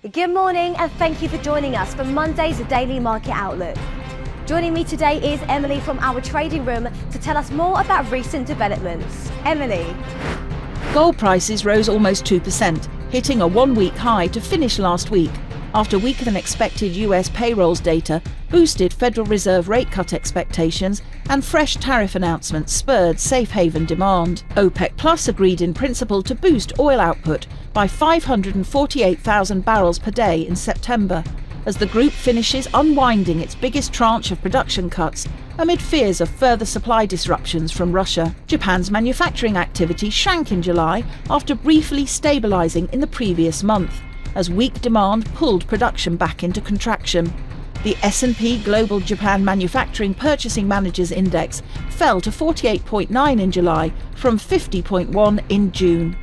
Good morning and thank you for joining us for Monday's Daily Market Outlook. Joining me today is Emily from our trading room to tell us more about recent developments. Emily. Gold prices rose almost 2%, hitting a one-week high to finish last week, after weaker than expected US payrolls data boosted Federal Reserve rate cut expectations and fresh tariff announcements spurred safe haven demand. OPEC Plus agreed in principle to boost oil output by 548,000 barrels per day in September, as the group finishes unwinding its biggest tranche of production cuts amid fears of further supply disruptions from Russia. Japan's manufacturing activity shrank in July after briefly stabilising in the previous month, as weak demand pulled production back into contraction. The S&P Global Japan Manufacturing Purchasing Managers Index fell to 48.9 in July from 50.1 in June.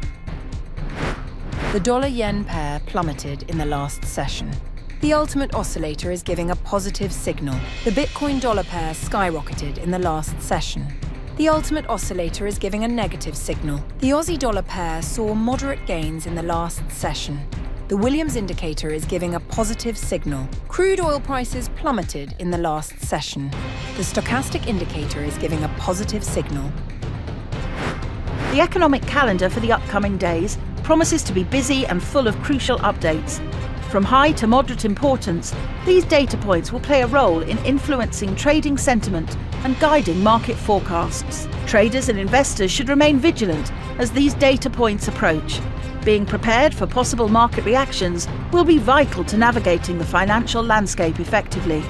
The dollar-yen pair plummeted in the last session. The ultimate oscillator is giving a positive signal. The Bitcoin-dollar pair skyrocketed in the last session. The ultimate oscillator is giving a negative signal. The Aussie-dollar pair saw moderate gains in the last session. The Williams indicator is giving a positive signal. Crude oil prices plummeted in the last session. The stochastic indicator is giving a positive signal. The economic calendar for the upcoming days promises to be busy and full of crucial updates. From high to moderate importance, these data points will play a role in influencing trading sentiment and guiding market forecasts. Traders and investors should remain vigilant as these data points approach. Being prepared for possible market reactions will be vital to navigating the financial landscape effectively.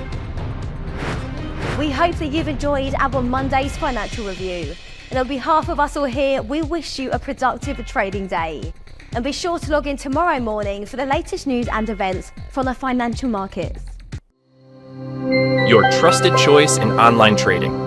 We hope that you've enjoyed our Monday's financial review. And on behalf of us all here, we wish you a productive trading day. And be sure to log in tomorrow morning for the latest news and events from the financial markets. Your trusted choice in online trading.